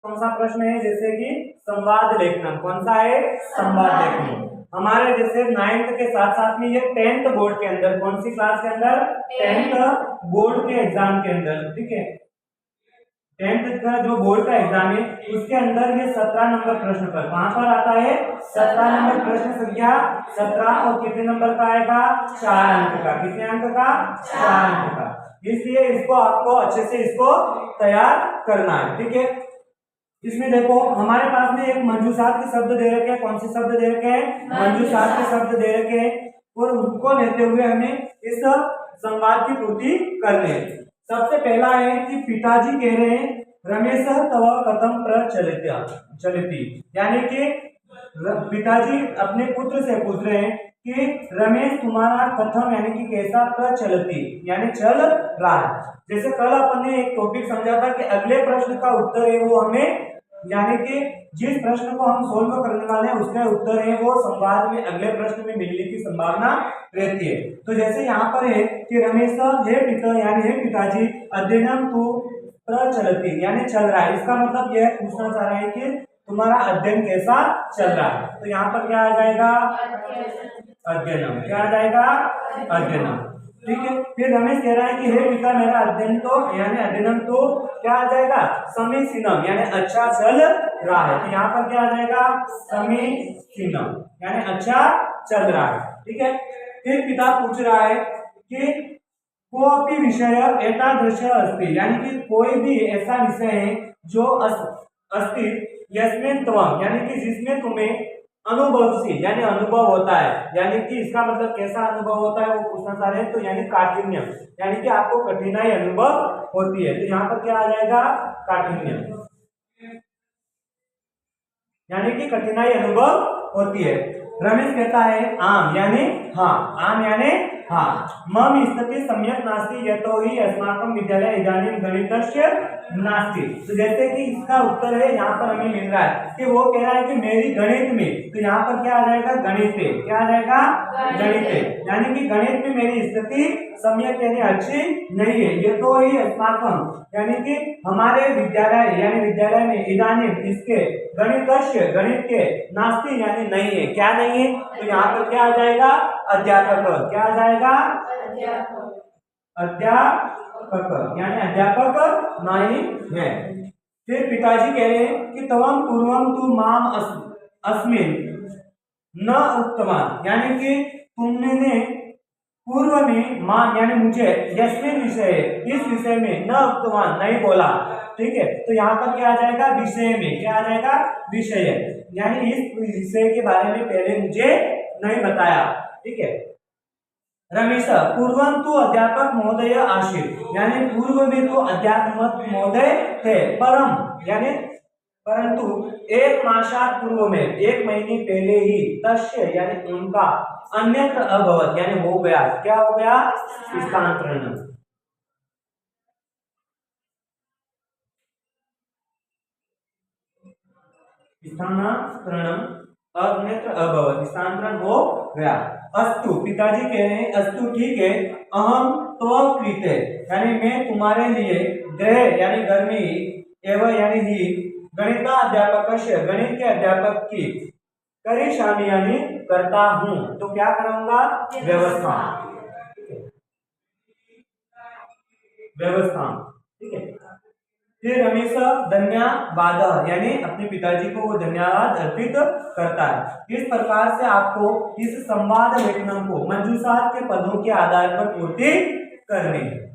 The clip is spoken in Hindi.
कौन सा प्रश्न है, जैसे कि संवाद लेखन। कौन सा है, संवाद लेखन। हमारे जैसे 9th के साथ साथ में ये 10th बोर्ड के अंदर, कौन सी क्लास के अंदर, 10th बोर्ड के एग्जाम के अंदर, ठीक है, 10th का जो बोर्ड का एग्जाम है उसके अंदर ये 17 नंबर प्रश्न पर कहां पर आता है, 17 नंबर प्रश्न संख्या 17, और कितने नंबर का आएगा, 4 अंक का। कितने अंक का, 4 अंक का। इसलिए इसको आपको अच्छे से इसको तैयार करना है, ठीक है। इसमें देखो हमारे पास में एक मंजूषात के शब्द दे रखे हैं। कौन से शब्द दे रखे हैं, मंजूषात के शब्द दे रखे हैं, और उनको लेते हुए हमें इस संवाद की पूर्ति करनी है। सबसे पहला है कि पिताजी कह रहे हैं, रमेश तव कथम प्रचलति, यानी कि पिताजी अपने पुत्र से पूछ रहे हैं कि रमेश तुम्हारा कथम यानी कि कैसा प्रचलति, यानी चल रहा है। जैसे कल अपन ने एक टॉपिक समझा था कि अगले प्रश्न का उत्तर है वो हमें, यानी कि जिस प्रश्न को हम सोल्व करने वाले हैं उसका उत्तर है वो संवाद में अगले प्रश्न में मिलने की संभावना रहती है। तो जैसे यहाँ पर है कि रमेश हे पिता, यानी हे पिताजी, अध्ययनम तु प्रचलति, यानी चल रहा है। इसका मतलब यह पूछना चाह रहा है कि तुम्हारा अध्ययन कैसा चल रहा है। तो यहाँ पर क्या आ जाएगा, अध्ययनम। क्या आ जाएगा, अध्ययनम, ठीक है। फिर रमेश कह रहा है कि हे पिता, मेरा अध्ययन तो, यानी अध्ययनम तो क्या आ जाएगा, समीचीनम, यानी अच्छा चल रहा है। तो यहाँ पर क्या आ जाएगा, समीचीनम, यानी अच्छा चल रहा है, ठीक है। फिर पिता पूछ रहा है कि कोई विषय एतादृश अस्ति, यानी कि कोई भी ऐसा विषय है जो अस्ति यस्मिन् त्वं, यानी कि जिसमें तुम्हें अनुभवसी, यानी अनुभव होता है। यानी कि इसका मतलब कैसा अनुभव होता है वो पूछना चाह रहे हैं। तो यानी काठिन्य, यानी कि आपको कठिनाई अनुभव होती है। तो यहाँ पर क्या आ जाएगा, काठिन्य, यानी कि कठिनाई अनुभव होती है। रमेश कहता है आम, यानी हाँ, आम यानी हाँ। मम स्थिति सम्यक नास्ति यतोहि अस्माकं विद्यालये इदानीं गणितस्य नास्ति। तो जैसे कि इसका उत्तर है यहाँ पर हमें मिल रहा है कि वो कह रहा है कि मेरी गणित में, तो यहाँ पर क्या आ जाएगा, गणित। क्या आ जाएगा, गणित, यानी कि गणित में मेरी स्थिति सम्यक यानी अच्छी नहीं है। ये तो ही अस्माकं, यानी कि हमारे विद्यालय, यानी विद्यालय में, इदानीं इसके, गणितस्य, गणित के, नास्ति यानी नहीं है। क्या नहीं है, तो यहाँ पर क्या आ जाएगा, अध्यापक। क्या आ जाएगा, अध्यापक, यानी अध्यापक नहीं है। फिर पिताजी कह रहे हैं कि तवम पूर्वम तु माम अस्मिन् न उक्तवान, यानी कि तुमने पूर्व में मां, यानी मुझे, यस्मिन् विषय, इस विषय में, न उक्तवान, नहीं बोला, ठीक है। तो यहाँ पर क्या आ जाएगा, विषय में। क्या आ जाएगा, विषय, यानी इस विषय के बारे में पहले मुझे नहीं बताया, ठीक है। रमेश पूर्वं तो अध्यापक महोदय आसीत्, यानी पूर्व में तो अध्यापक महोदय थे, परम, यानी परंतु एक मासात पूर्व में, एक महीने पहले ही, तस्य, यानी उनका, अन्यत्र अभवत, यानी हो गया। क्या हो गया, स्थानांतरण। स्थानांतरण, अन्यत्र अभवत, स्थानांतरण हो गया। अस्तु, पिताजी कह रहे हैं अस्तु, ठीक है, अहम त्वं कृते, यानी मैं तुम्हारे लिए, गृह यानी घर में ही, एवं यानी ही, गणिताध्यापक, गणित के अध्यापक की, करिष्यामि यानी करता हूं। तो क्या कराऊंगा, व्यवस्था, व्यवस्था, ठीक है। फिर रमेश धन्यवाद, यानी अपने पिताजी को वो धन्यवाद अर्पित करता है। इस प्रकार से आपको इस संवाद लेखन को मंजूषात के पदों के आधार पर पूर्ति करनी है।